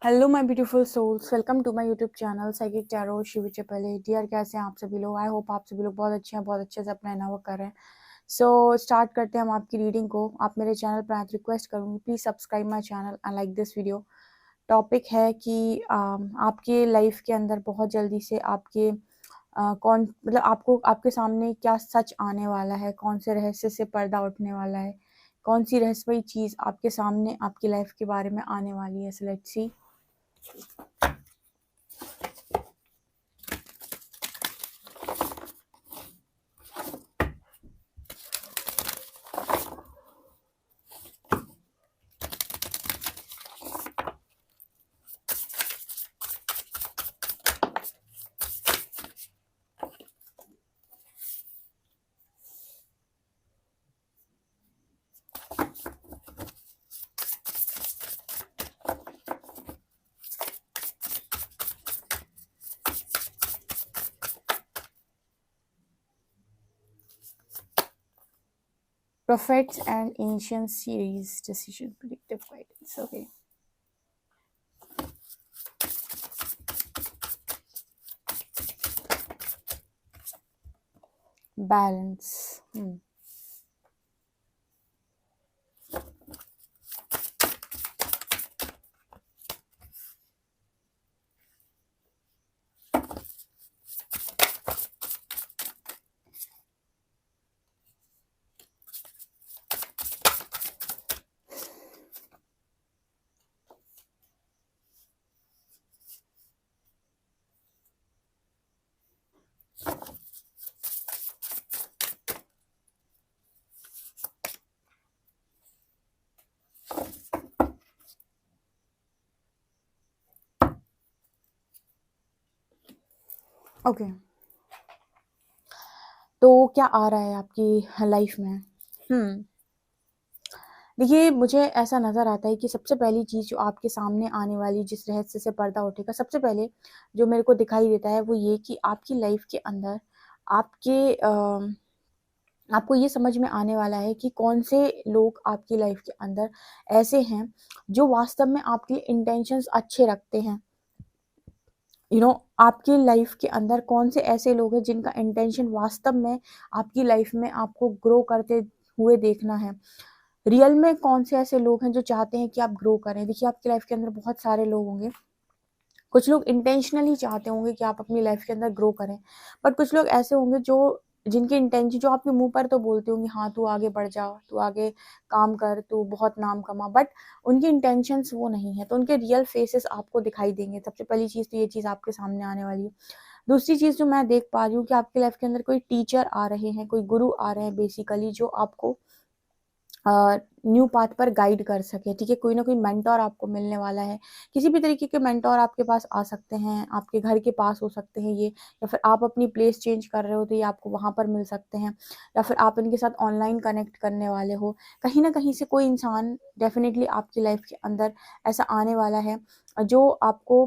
Hello my beautiful souls, welcome to my YouTube channel psychic tarot Shiv Chaple. Dear, कैसे हैं आप सभी लोग? आई होप आप सभी लोग बहुत अच्छे हैं, बहुत अच्छे से अपना इनवर्क कर रहे हैं। सो स्टार्ट करते हैं हम आपकी रीडिंग को। आप मेरे चैनल पर आए रिक्वेस्ट करूँगी, please subscribe my channel and like this video. Topic है कि आपके लाइफ के अंदर बहुत जल्दी से आपके कौन मतलब आपको आपके सामने क्या सच आने वाला है, कौन से रहस्य से पर्दा उठने वाला है, कौन सी रहस्यमयी चीज़ आपके सामने आपकी लाइफ के बारे में आने वाली है। So let's see. Prophets and Ancient Series Decision Predictive Guidance. Okay. Balance. Okay, तो क्या आ रहा है आपकी लाइफ में? देखिए, मुझे ऐसा नज़र आता है कि सबसे पहली चीज़ जो आपके सामने आने वाली, जिस रहस्य से पर्दा उठेगा, सबसे पहले जो मेरे को दिखाई देता है वो ये कि आपकी लाइफ के अंदर आपको ये समझ में आने वाला है कि कौन से लोग आपकी लाइफ के अंदर ऐसे हैं जो वास्तव में आपके लिए इंटेंशंस अच्छे रखते हैं। आपकी लाइफ के अंदर कौन से ऐसे लोग हैं जिनका इंटेंशन वास्तव में आपकी लाइफ में आपको ग्रो करते हुए देखना है। रियल में कौन से ऐसे लोग हैं जो चाहते हैं कि आप ग्रो करें। देखिए, आपकी लाइफ के अंदर बहुत सारे लोग होंगे। कुछ लोग इंटेंशनली चाहते होंगे कि आप अपनी लाइफ के अंदर ग्रो करें, बट कुछ लोग ऐसे होंगे जो जिनके इंटेंशन, जो आपके मुंह पर तो बोलते होंगे हाँ तू आगे बढ़ जा, तू आगे काम कर, तू बहुत नाम कमा, बट उनकी इंटेंशंस वो नहीं है। तो उनके रियल फेसेस आपको दिखाई देंगे। सबसे पहली चीज़ तो ये चीज़ आपके सामने आने वाली है। दूसरी चीज़ जो मैं देख पा रही हूँ कि आपकी लाइफ के अंदर कोई टीचर आ रहे हैं, कोई गुरु आ रहे हैं बेसिकली, जो आपको न्यू पाथ पर गाइड कर सके। ठीक है, कोई ना कोई मेंटोर आपको मिलने वाला है। किसी भी तरीके के मेंटोर आपके पास आ सकते हैं, आपके घर के पास हो सकते हैं ये, या फिर आप अपनी प्लेस चेंज कर रहे हो तो ये आपको वहाँ पर मिल सकते हैं, या फिर आप इनके साथ ऑनलाइन कनेक्ट करने वाले हो। कहीं ना कहीं से कोई इंसान डेफिनेटली आपकी लाइफ के अंदर ऐसा आने वाला है जो आपको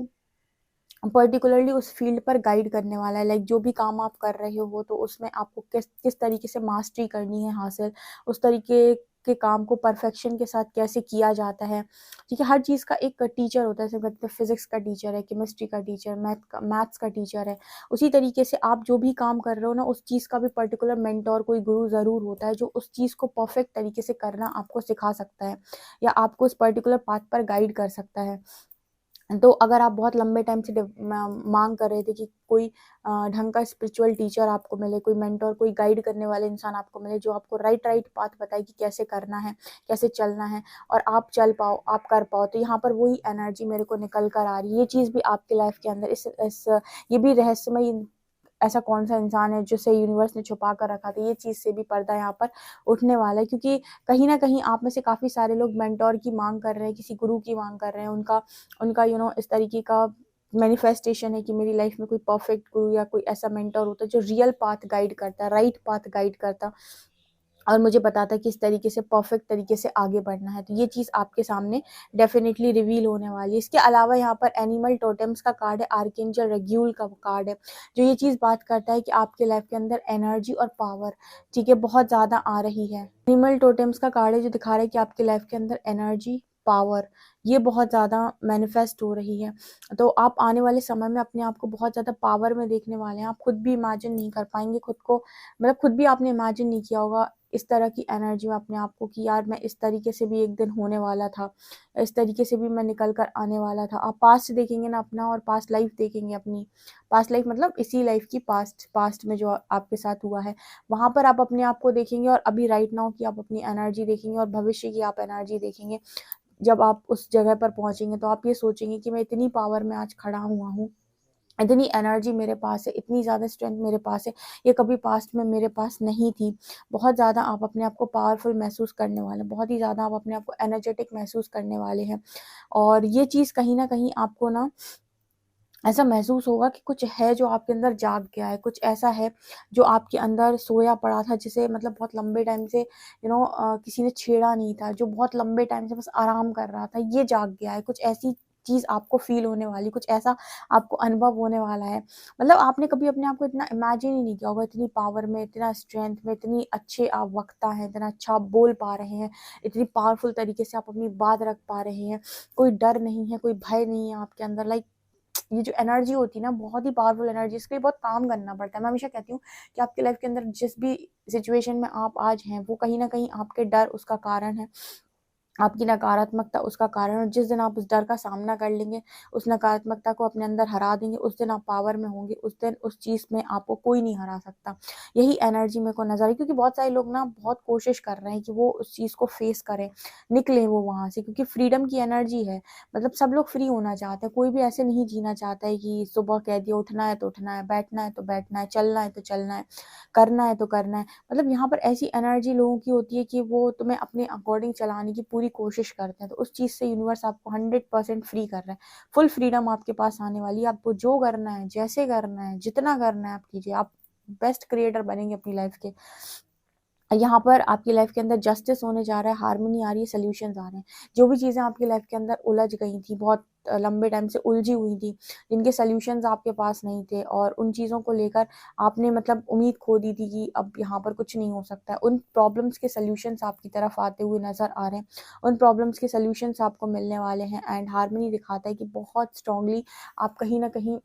पर्टिकुलरली उस फील्ड पर गाइड करने वाला है। लाइक जो भी काम आप कर रहे हो तो उसमें आपको किस किस तरीके से मास्टरी करनी है हासिल, उस तरीके के काम को परफेक्शन के साथ कैसे किया जाता है। ठीक है, हर चीज़ का एक टीचर होता है। जैसे फिजिक्स का टीचर है, केमिस्ट्री का टीचर, मैथ्स का टीचर है। उसी तरीके से आप जो भी काम कर रहे हो ना, उस चीज़ का भी पर्टिकुलर मेंटोर, कोई गुरु ज़रूर होता है जो उस चीज़ को परफेक्ट तरीके से करना आपको सिखा सकता है, या आपको इस पर्टिकुलर पाथ पर गाइड कर सकता है। तो अगर आप बहुत लंबे टाइम से मांग कर रहे थे कि कोई ढंग का स्पिरिचुअल टीचर आपको मिले, कोई मेंटर, कोई गाइड करने वाले इंसान आपको मिले जो आपको राइट पाथ बताए कि कैसे करना है, कैसे चलना है, और आप चल पाओ, आप कर पाओ, तो यहाँ पर वही एनर्जी मेरे को निकल कर आ रही है। ये चीज़ भी आपके लाइफ के अंदर इस ये भी रहस्यमय, ऐसा कौन सा इंसान है जिसे यूनिवर्स ने छुपा कर रखा था, ये चीज़ से भी पर्दा यहाँ पर उठने वाला है। क्योंकि कहीं ना कहीं आप में से काफ़ी सारे लोग मेंटोर की मांग कर रहे हैं, किसी गुरु की मांग कर रहे हैं। उनका उनका इस तरीके का मैनिफेस्टेशन है कि मेरी लाइफ में कोई परफेक्ट गुरु या कोई ऐसा मेंटोर होता है जो रियल पाथ गाइड करता है, राइट पाथ गाइड करता, और मुझे बताता है कि इस तरीके से परफेक्ट तरीके से आगे बढ़ना है। तो ये चीज़ आपके सामने डेफिनेटली रिवील होने वाली है। इसके अलावा यहाँ पर एनिमल टोटेम्स का कार्ड है, आर्कएंजल रेग्यूल का कार्ड है, जो ये चीज़ बात करता है कि आपके लाइफ के अंदर एनर्जी और पावर, ठीक है, बहुत ज़्यादा आ रही है। एनिमल टोटेम्स का कार्ड है जो दिखा रहा है कि आपके लाइफ के अंदर एनर्जी, पावर, ये बहुत ज़्यादा मैनिफेस्ट हो रही है। तो आप आने वाले समय में अपने आप को बहुत ज़्यादा पावर में देखने वाले हैं। आप खुद भी इमेजिन नहीं कर पाएँगे खुद को, मतलब खुद भी आपने इमेजिन नहीं किया होगा इस तरह की एनर्जी में अपने आप को कि यार मैं इस तरीके से भी एक दिन होने वाला था, इस तरीके से भी मैं निकल कर आने वाला था। आप पास्ट देखेंगे ना अपना, और पास्ट लाइफ देखेंगे अपनी, पास्ट लाइफ मतलब इसी लाइफ की पास्ट में जो आपके साथ हुआ है, वहाँ पर आप अपने आप को देखेंगे, और अभी राइट नाउ की आप अपनी एनर्जी देखेंगे, और भविष्य की आप एनर्जी देखेंगे। जब आप उस जगह पर पहुँचेंगे तो आप ये सोचेंगे कि मैं इतनी पावर में आज खड़ा हुआ हूँ, इतनी एनर्जी मेरे पास है, इतनी ज़्यादा स्ट्रेंथ मेरे पास है, ये कभी पास्ट में मेरे पास नहीं थी। बहुत ज़्यादा आप अपने आप को पावरफुल महसूस करने वाले हैं, बहुत ही ज़्यादा आप अपने आप को एनर्जेटिक महसूस करने वाले हैं। और ये चीज़ कहीं न कहीं आपको ना ऐसा महसूस होगा कि कुछ है जो आपके अंदर जाग गया है, कुछ ऐसा है जो आपके अंदर सोया पड़ा था, जिसे मतलब बहुत लंबे टाइम से किसी ने छेड़ा नहीं था, जो बहुत लंबे टाइम से बस आराम कर रहा था, ये जाग गया है। कुछ ऐसी चीज़ आपको फ़ील होने वाली, कुछ ऐसा आपको अनुभव होने वाला है। मतलब आपने कभी अपने आप को इतना इमेजिन ही नहीं किया होगा, इतनी पावर में, इतना स्ट्रेंथ में, इतनी अच्छे आप वक्ता हैं, इतना अच्छा आप बोल पा रहे हैं, इतनी पावरफुल तरीके से आप अपनी बात रख पा रहे हैं। कोई डर नहीं है, कोई भय नहीं है आपके अंदर। लाइक ये जो एनर्जी होती है ना, बहुत ही पावरफुल एनर्जी, इसके लिए बहुत काम करना पड़ता है। मैं हमेशा कहती हूँ कि आपकी लाइफ के अंदर जिस भी सिचुएशन में आप आज हैं, वो कहीं न कहीं आपके डर उसका कारण है। आपकी नकारात्मकता उसका कारण है, और जिस दिन आप उस डर का सामना कर लेंगे, उस नकारात्मकता को अपने अंदर हरा देंगे, उस दिन आप पावर में होंगे, उस दिन उस चीज़ में आपको कोई नहीं हरा सकता। यही एनर्जी मेरे को नज़र आई, क्योंकि बहुत सारे लोग ना बहुत कोशिश कर रहे हैं कि वो उस चीज़ को फेस करें, निकलें वो वहाँ से, क्योंकि फ्रीडम की एनर्जी है। मतलब सब लोग फ्री होना चाहते हैं, कोई भी ऐसे नहीं जीना चाहता है कि सुबह कह दिया उठना है तो उठना है, बैठना है तो बैठना है, चलना है तो चलना है, करना है तो करना है। मतलब यहाँ पर ऐसी एनर्जी लोगों की होती है कि वो तुम्हें अपने अकॉर्डिंग चलाने की पूरी कोशिश करते हैं। तो उस चीज़ से यूनिवर्स आपको 100% फ्री कर रहा है। फुल फ्रीडम आपके पास आने वाली है। आपको जो करना है, जैसे करना है, जितना करना है आप कीजिए। आप बेस्ट क्रिएटर बनेंगे अपनी लाइफ के। यहाँ पर आपकी लाइफ के अंदर जस्टिस होने जा रहा है, हार्मनी आ रही है, सॉल्यूशंस आ रहे हैं। जो भी चीज़ें आपकी लाइफ के अंदर उलझ गई थी, बहुत लंबे टाइम से उलझी हुई थी, जिनके सॉल्यूशंस आपके पास नहीं थे, और उन चीज़ों को लेकर आपने मतलब उम्मीद खो दी थी कि अब यहाँ पर कुछ नहीं हो सकता है। उन प्रॉब्लम्स के सॉल्यूशंस आपकी तरफ आते हुए नज़र आ रहे हैं। उन प्रॉब्लम्स के सॉल्यूशंस आपको मिलने वाले हैं, एंड हार्मनी दिखाता है कि बहुत स्ट्रांगली आप कहीं न कहीं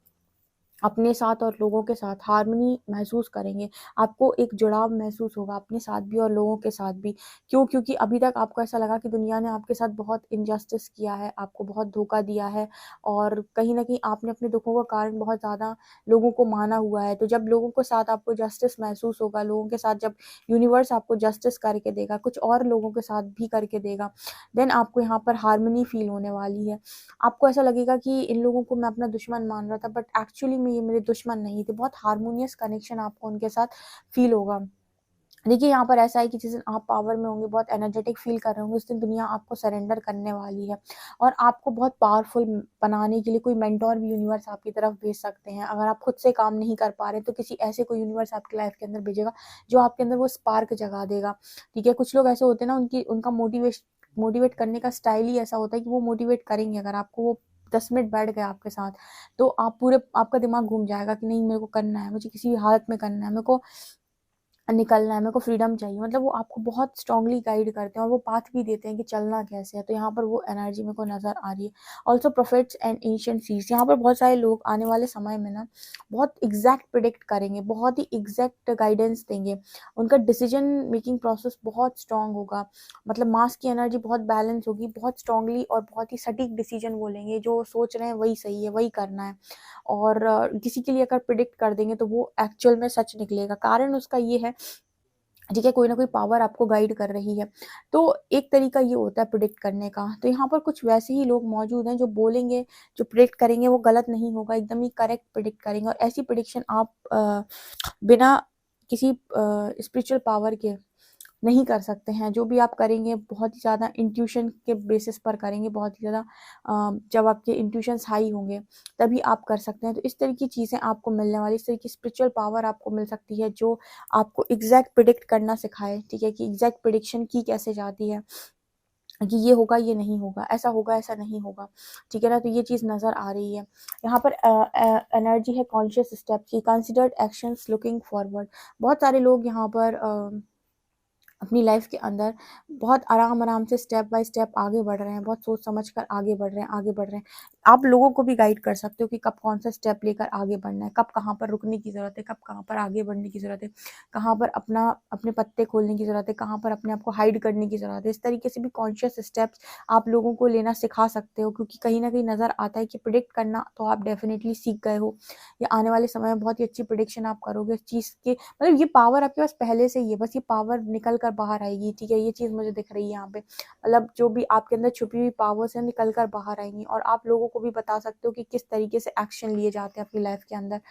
अपने साथ और लोगों के साथ हार्मनी महसूस करेंगे। आपको एक जुड़ाव महसूस होगा अपने साथ भी और लोगों के साथ भी। क्यों? क्योंकि अभी तक आपको ऐसा लगा कि दुनिया ने आपके साथ बहुत इनजस्टिस किया है, आपको बहुत धोखा दिया है, और कहीं न कहीं आपने अपने दुखों का कारण बहुत ज़्यादा लोगों को माना हुआ है। तो जब लोगों के साथ आपको जस्टिस महसूस होगा, लोगों के साथ जब यूनिवर्स आपको जस्टिस करके देगा, कुछ और लोगों के साथ भी करके देगा, देन आपको यहाँ पर हार्मनी फ़ील होने वाली है। आपको ऐसा लगेगा कि इन लोगों को मैं अपना दुश्मन मान रहा था, बट एक्चुअली में ये मेरे दुश्मन नहीं थे। बहुत हार्मोनियस कनेक्शन आपको उनके साथ फ़ील होगा। देखिए, यहाँ पर ऐसा है कि जिस दिन आप पावर में होंगे, बहुत एनर्जेटिक फ़ील कर रहे होंगे, उस दिन दुनिया आपको सरेंडर करने वाली है, और आपको बहुत पावरफुल बनाने के लिए कोई मेंटर भी यूनिवर्स आपकी तरफ भेज सकते हैं। अगर आप खुद से काम नहीं कर पा रहे, तो किसी ऐसे कोई यूनिवर्स आपकी लाइफ़ के अंदर भेजेगा, जो आपके अंदर वो स्पार्क जगा देगा। ठीक है? कुछ लोग ऐसे होते हैं ना, उनका मोटिवेट करने का स्टाइल ही ऐसा होता है कि वो मोटिवेट करेंगे। अगर आपको वो 10 मिनट बैठ गए आपके साथ, तो आपका दिमाग घूम जाएगा कि नहीं, मेरे को करना है, मुझे किसी भी हालत में करना है, मेरे को निकलना है, मेरे को फ्रीडम चाहिए। मतलब वो आपको बहुत स्ट्रांगली गाइड करते हैं, और वो पाथ भी देते हैं कि चलना कैसे है। तो यहाँ पर वो एनर्जी मेरे को नज़र आ रही है। Also prophets and ancient seeds, यहाँ पर बहुत सारे लोग आने वाले समय में ना बहुत एग्जैक्ट प्रिडिक्ट करेंगे, बहुत ही एग्जैक्ट गाइडेंस देंगे। उनका डिसीजन मेकिंग प्रोसेस बहुत स्ट्रांग होगा। मतलब मास की एनर्जी बहुत बैलेंस होगी, बहुत स्ट्रांगली और बहुत ही सटीक डिसीजन वो लेंगे। जो सोच रहे हैं वही सही है, वही करना है। और किसी के लिए अगर प्रिडिक्ट कर देंगे तो वो एक्चुअल में सच निकलेगा। कारण उसका ये है, ठीक है, कोई ना कोई पावर आपको गाइड कर रही है। तो एक तरीका ये होता है प्रिडिक्ट करने का। तो यहाँ पर कुछ वैसे ही लोग मौजूद हैं जो बोलेंगे, जो प्रिडिक्ट करेंगे वो गलत नहीं होगा, एकदम ही करेक्ट प्रिडिक्ट करेंगे, और ऐसी प्रिडिक्शन आप बिना किसी स्पिरिचुअल पावर के नहीं कर सकते हैं। जो भी आप करेंगे बहुत ही ज़्यादा इंट्यूशन के बेसिस पर करेंगे, बहुत ही ज़्यादा जब आपके इंट्यूशंस हाई होंगे तभी आप कर सकते हैं। तो इस तरह की चीज़ें आपको मिलने वाली, इस तरह की स्पिरिचुअल पावर आपको मिल सकती है जो आपको एग्जैक्ट प्रिडिक्ट करना सिखाए। ठीक है, कि एग्जैक्ट प्रिडिक्शन की कैसे जाती है, कि ये होगा, ये नहीं होगा, ऐसा होगा, ऐसा नहीं होगा। ठीक है ना? तो ये चीज़ नज़र आ रही है। यहाँ पर एनर्जी है कॉन्शियस स्टेप की, कंसिडर्ड एक्शंस लुकिंग फॉरवर्ड। बहुत सारे लोग यहाँ पर अपनी लाइफ के अंदर बहुत आराम-आराम से स्टेप बाय स्टेप आगे बढ़ रहे हैं, बहुत सोच समझ कर आगे बढ़ रहे हैं, आगे बढ़ रहे हैं। आप लोगों को भी गाइड कर सकते हो कि कब कौन-सा स्टेप लेकर आगे बढ़ना है, कब कहाँ पर रुकने की ज़रूरत है, कब कहाँ पर आगे बढ़ने की ज़रूरत है, कहाँ पर अपने पत्ते खोलने की ज़रूरत है, कहाँ पर अपने आप को हाइड करने की ज़रूरत है। इस तरीके से भी कॉन्शियस स्टेप्स आप लोगों को लेना सिखा सकते हो, क्योंकि कहीं न कहीं नज़र आता है कि प्रेडिक्ट करना तो आप डेफ़िनेटली सीख गए हो। या आने वाले समय में बहुत ही अच्छी प्रेडिक्शन आप करोगे इस चीज़ के, मतलब ये पावर आपके पास पहले से ही है, बस ये पावर निकल कर बाहर आएगी, ठीक है? ये चीज़ मुझे दिख रही है यहाँ पे। मतलब जो भी आपके अंदर छुपी हुई पावर्स हैं निकल कर बाहर आएँगी, और आप लोगों को भी बता सकते हो कि किस तरीके से एक्शन लिए जाते हैं अपनी लाइफ के अंदर।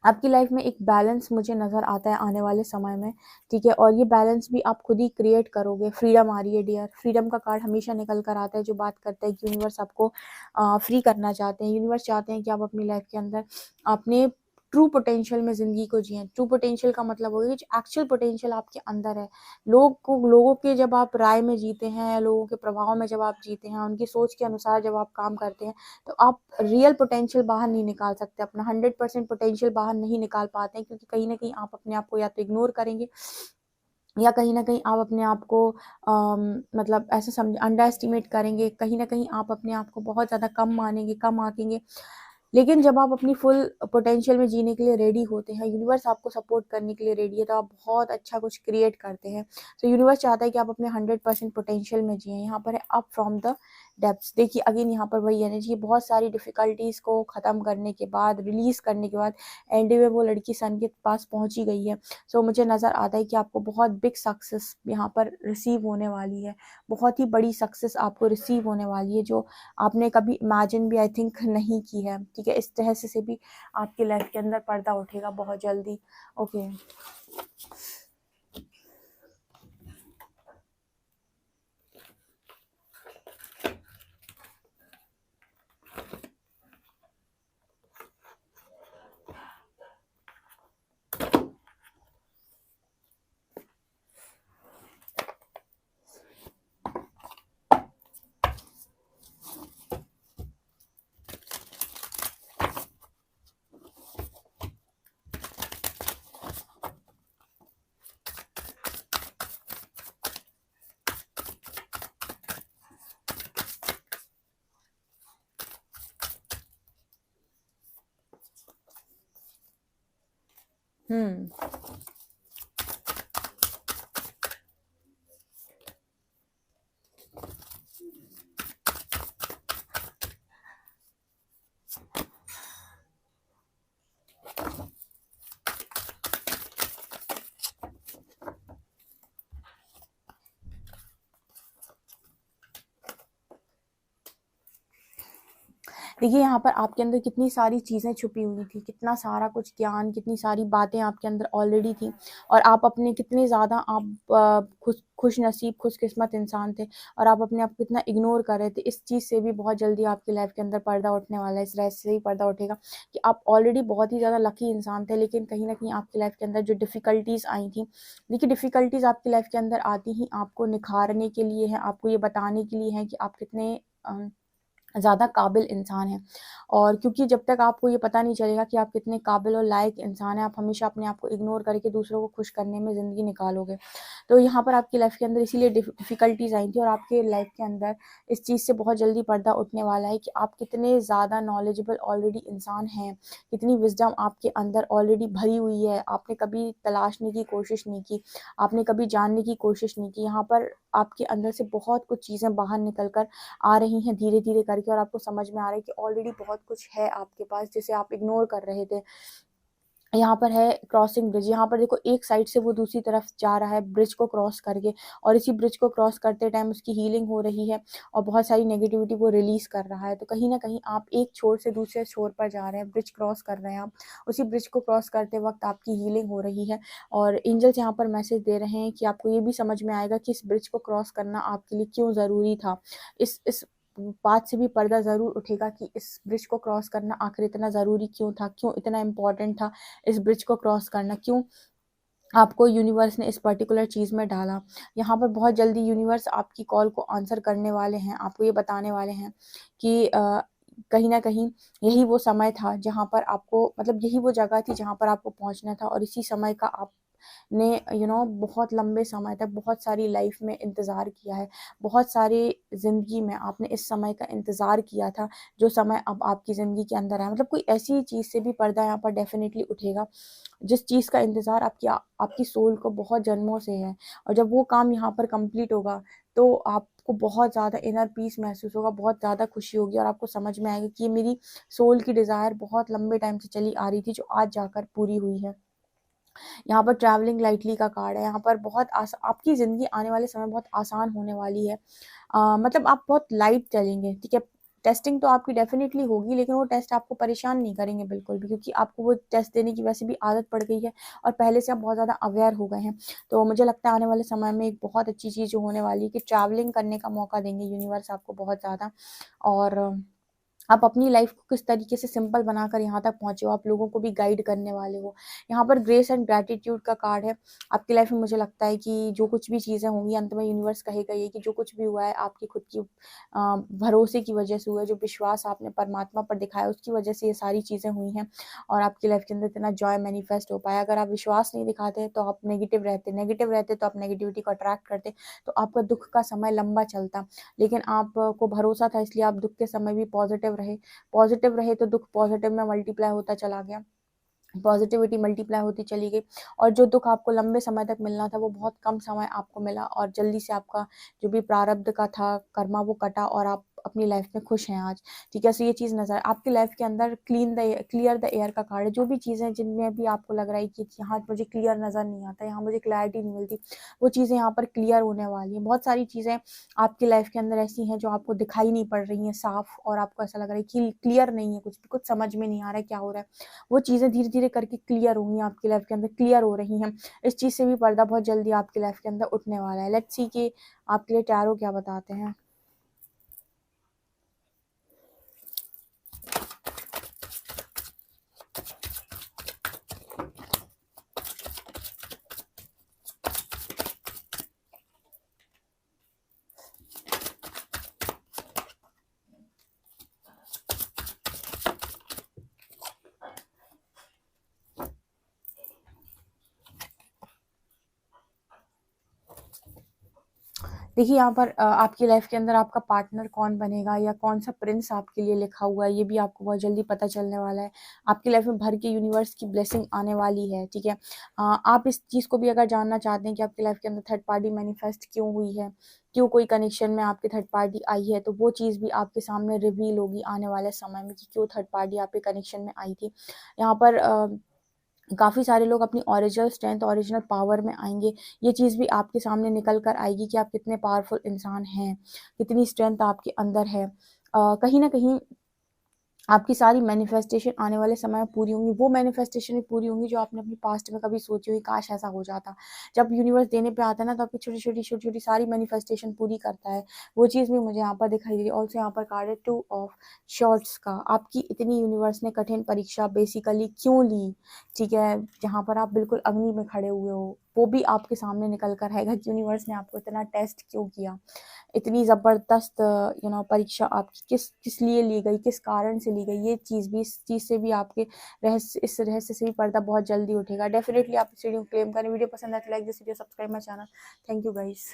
आपकी लाइफ में एक बैलेंस मुझे नज़र आता है आने वाले समय में, ठीक है? और ये बैलेंस भी आप खुद ही क्रिएट करोगे। फ्रीडम आ रही है डियर, फ्रीडम का कार्ड हमेशा निकल कर आता है, जो बात करता है कि यूनिवर्स आपको फ्री करना चाहते हैं। यूनिवर्स चाहते हैं कि आप अपनी लाइफ के अंदर अपने ट्रू पोटेंशियल में ज़िंदगी को जिएँ। ट्रू पोटेंशियल का मतलब हो गया जो एक्चुअल पोटेंशियल आपके अंदर है। लोगों के जब आप राय में जीते हैं, लोगों के प्रभाव में जब आप जीते हैं, उनकी सोच के अनुसार जब आप काम करते हैं, तो आप रियल पोटेंशियल बाहर नहीं निकाल सकते, अपना 100% पोटेंशियल बाहर नहीं निकाल पाते हैं, क्योंकि कहीं न कहीं आप अपने आप को या तो इग्नोर करेंगे, या कहीं न कहीं आप अपने आप को मतलब ऐसे अंडर एस्टिमेट करेंगे, कहीं न कहीं आप अपने आप को बहुत ज़्यादा कम मानेंगे, कम आँकेंगे। लेकिन जब आप अपनी फुल पोटेंशियल में जीने के लिए रेडी होते हैं, यूनिवर्स आपको सपोर्ट करने के लिए रेडी है, तो आप बहुत अच्छा कुछ क्रिएट करते हैं। तो यूनिवर्स चाहता है कि आप अपने 100% पोटेंशियल में जिएँ। यहाँ पर है अप फ्रॉम द डेप्थ्स। देखिए अगेन यहाँ पर वही एनर्जी, बहुत सारी डिफ़िकल्टीज़ को ख़त्म करने के बाद, रिलीज़ करने के बाद एंड में वो लड़की सन के पास पहुँच ही गई है। सो मुझे नज़र आता है कि आपको बहुत बिग सक्सेस यहाँ पर रिसीव होने वाली है। बहुत ही बड़ी सक्सेस आपको रिसीव होने वाली है, जो आपने कभी इमेजिन भी आई थिंक नहीं की है, ठीक है? इस तरह से भी आपकी लाइफ के अंदर पर्दा उठेगा बहुत जल्दी। ओके। हुँ। देखिए यहाँ पर आपके अंदर कितनी सारी चीज़ें छुपी हुई थी, कितना सारा कुछ ज्ञान, कितनी सारी बातें आपके अंदर ऑलरेडी थी, और आप अपने कितने ज़्यादा आप खुशनसीब, खुशकिस्मत इंसान थे, और आप अपने आप को कितना इग्नोर कर रहे थे। इस चीज़ से भी बहुत जल्दी आपकी लाइफ के अंदर पर्दा उठने वाला है। इस रहस्य से ही पर्दा उठेगा कि आप ऑलरेडी बहुत ही ज़्यादा लकी इंसान थे, लेकिन कहीं न कहीं आपकी लाइफ के अंदर जो डिफ़िकल्टीज़ आई थी, देखिए डिफ़िकल्टीज़ आपकी लाइफ के अंदर आती ही आपको निखारने के लिए है, आपको ये बताने के लिए है कि आप कितने ज़्यादा काबिल इंसान हैं। और क्योंकि जब तक आपको ये पता नहीं चलेगा कि आप कितने काबिल और लायक इंसान हैं, आप हमेशा अपने आप को इग्नोर करके दूसरों को खुश करने में ज़िंदगी निकालोगे। तो यहाँ पर आपकी लाइफ़ के अंदर इसीलिए डिफ़िकल्टीज़ आई थी, और आपके लाइफ़ के अंदर इस चीज़ से बहुत जल्दी पर्दा उठने वाला है कि आप कितने ज़्यादा नॉलेजेबल ऑलरेडी इंसान हैं, कितनी विज़डम आपके अंदर ऑलरेडी भरी हुई है। आपने कभी तलाशने की कोशिश नहीं की, आपने कभी जानने की कोशिश नहीं की। यहाँ पर आपके अंदर से बहुत कुछ चीज़ें बाहर निकल कर आ रही हैं धीरे-धीरे करके, और आपको समझ में आ रहा है कि ऑलरेडी बहुत कुछ है आपके पास जिसे आप इग्नोर कर रहे थे। यहाँ पर है क्रॉसिंग ब्रिज, यहाँ पर देखो एक साइड से वो दूसरी तरफ जा रहा है ब्रिज को क्रॉस करके, और इसी ब्रिज को क्रॉस करते टाइम उसकी हीलिंग हो रही है, और बहुत सारी नेगेटिविटी वो रिलीज़ कर रहा है। तो कहीं न कहीं आप एक छोर से दूसरे छोर पर जा रहे हैं, ब्रिज क्रॉस कर रहे हैं आप। उसी ब्रिज को क्रॉस करते वक़्त आपकी हीलिंग हो रही है, और एंजल्स यहाँ पर मैसेज दे रहे हैं कि आपको ये भी समझ में आएगा कि इस ब्रिज को क्रॉस करना आपके लिए क्यों ज़रूरी था। इस बात से भी पर्दा ज़रूर उठेगा कि इस ब्रिज को क्रॉस करना आखिर इतना ज़रूरी क्यों था? क्यों इतना इम्पोर्टेंट था इस ब्रिज को क्रॉस करना? क्यों आपको यूनिवर्स ने इस पर्टिकुलर चीज़ में डाला? यहाँ पर बहुत जल्दी यूनिवर्स आपकी कॉल को आंसर करने वाले हैं, आपको ये बताने वाले हैं कि कहीं न कहीं यही वो समय था जहाँ पर आपको, मतलब यही वो जगह थी जहाँ पर आपको पहुँचना था, और इसी समय का आप ने बहुत लंबे समय तक बहुत सारी लाइफ में इंतज़ार किया है, बहुत सारी ज़िंदगी में आपने इस समय का इंतज़ार किया था, जो समय अब आपकी ज़िंदगी के अंदर है। मतलब कोई ऐसी चीज़ से भी पर्दा यहाँ पर डेफ़िनेटली उठेगा, जिस चीज़ का इंतज़ार आपकी सोल को बहुत जन्मों से है, और जब वो काम यहाँ पर कंप्लीट होगा, तो आपको बहुत ज़्यादा इनर पीस महसूस होगा, बहुत ज़्यादा खुशी होगी, और आपको समझ में आएगा कि ये मेरी सोल की डिज़ायर बहुत लंबे टाइम से चली आ रही थी, जो आज जाकर पूरी हुई है। यहाँ पर ट्रैवलिंग लाइटली का कार्ड है, यहाँ पर आपकी ज़िंदगी आने वाले समय बहुत आसान होने वाली है। मतलब आप बहुत लाइट चलेंगे, ठीक है। टेस्टिंग तो आपकी डेफिनेटली होगी, लेकिन वो टेस्ट आपको परेशान नहीं करेंगे बिल्कुल भी, क्योंकि आपको वो टेस्ट देने की वैसे भी आदत पड़ गई है, और पहले से आप बहुत ज़्यादा अवेयर हो गए हैं। तो मुझे लगता है आने वाले समय में एक बहुत अच्छी चीज़ जो होने वाली है कि ट्रैवलिंग करने का मौका देंगे यूनिवर्स आपको बहुत ज़्यादा, और आप अपनी लाइफ को किस तरीके से सिंपल बनाकर यहाँ तक पहुँचे हो, आप लोगों को भी गाइड करने वाले हो। यहाँ पर ग्रेस एंड ग्रैटिट्यूड का कार्ड है। आपकी लाइफ में मुझे लगता है कि जो कुछ भी चीज़ें होंगी, अंत में यूनिवर्स कहेगा ये कि जो कुछ भी हुआ है आपकी खुद की भरोसे की वजह से हुआ है, जो विश्वास आपने परमात्मा पर दिखाया उसकी वजह से ये सारी चीज़ें हुई हैं, और आपकी लाइफ के अंदर इतना जॉय मैनिफेस्ट हो पाया। अगर आप विश्वास नहीं दिखाते तो आप नेगेटिव रहते तो आप नेगेटिविटी को अट्रैक्ट करते, तो आपका दुःख का समय लंबा चलता। लेकिन आपको भरोसा था, इसलिए आप दुःख के समय भी पॉजिटिव रहे तो दुःख पॉजिटिव में मल्टीप्लाई होता चला गया, पॉजिटिविटी मल्टीप्लाई होती चली गई, और जो दुःख आपको लंबे समय तक मिलना था वो बहुत कम समय आपको मिला, और जल्दी से आपका जो भी प्रारब्ध का था कर्मा वो कटा, और आप अपनी लाइफ में खुश हैं आज, ठीक है। सो ये चीज़ नज़र आपकी लाइफ के अंदर क्लियर द एयर का कार्ड है। जो भी चीज़ें जिनमें भी आपको लग रहा है कि यहाँ मुझे क्लियर नज़र नहीं आता, यहाँ मुझे क्लैरिटी नहीं मिलती, वो चीज़ें यहाँ पर क्लियर होने वाली हैं। बहुत सारी चीज़ें आपकी लाइफ के अंदर ऐसी हैं जो आपको दिखाई नहीं पड़ रही हैं साफ, और आपको ऐसा लग रहा है कि क्लियर नहीं है, कुछ समझ में नहीं आ रहा है क्या हो रहा है। वो चीज़ें धीरे-धीरे करके क्लियर होंगी, आपकी लाइफ के अंदर क्लियर हो रही हैं। इस चीज़ से भी पर्दा बहुत जल्दी आपकी लाइफ के अंदर उठने वाला है। लेट्स सी कि आपके लिए टैरो क्या बताते हैं। देखिए यहाँ पर आपकी लाइफ के अंदर आपका पार्टनर कौन बनेगा, या कौन-सा प्रिंस आपके लिए लिखा हुआ है, ये भी आपको बहुत जल्दी पता चलने वाला है। आपकी लाइफ में भर के यूनिवर्स की ब्लेसिंग आने वाली है, ठीक है। आप इस चीज़ को भी अगर जानना चाहते हैं कि आपकी लाइफ के अंदर थर्ड पार्टी मैनिफेस्ट क्यों हुई है, क्यों कोई कनेक्शन में आपकी थर्ड पार्टी आई है, तो वो चीज़ भी आपके सामने रिवील होगी आने वाले समय में कि क्यों थर्ड पार्टी आपके कनेक्शन में आई थी। यहाँ पर काफ़ी सारे लोग अपनी ओरिजिनल स्ट्रेंथ, ओरिजिनल पावर में आएँगे। ये चीज़ भी आपके सामने निकल कर आएगी कि आप कितने पावरफुल इंसान हैं, कितनी स्ट्रेंथ आपके अंदर है। कहीं न कहीं आपकी सारी मैनिफेस्टेशन आने वाले समय में पूरी होंगी। वो मैनिफेस्टेशन भी पूरी होंगी जो आपने अपनी पास्ट में कभी सोची हुई, काश ऐसा हो जाता। जब यूनिवर्स देने पे आता है ना, तो आपकी छोटी-छोटी सारी मैनिफेस्टेशन पूरी करता है। वो चीज़ भी मुझे यहाँ पर दिखाई दे रही है। ऑल्सो यहाँ पर कार्ड है 2 ऑफ शॉर्ट्स का। आपकी इतनी यूनिवर्स ने कठिन परीक्षा बेसिकली क्यों ली, ठीक है? जहाँ पर आप बिल्कुल अग्नि में खड़े हुए हो, वो भी आपके सामने निकल कर आएगा कि यूनिवर्स ने आपको इतना टेस्ट क्यों किया। इतनी ज़बरदस्त परीक्षा आपकी किस किस लिए ली गई, किस कारण से ली गई, ये चीज़ भी, इस चीज़ से भी आपके इस रहस्य से भी पर्दा बहुत जल्दी उठेगा। डेफिनिटली आप इस वीडियो को क्लेम करें। वीडियो पसंद आए तो like this video, subscribe my channel. Thank you guys.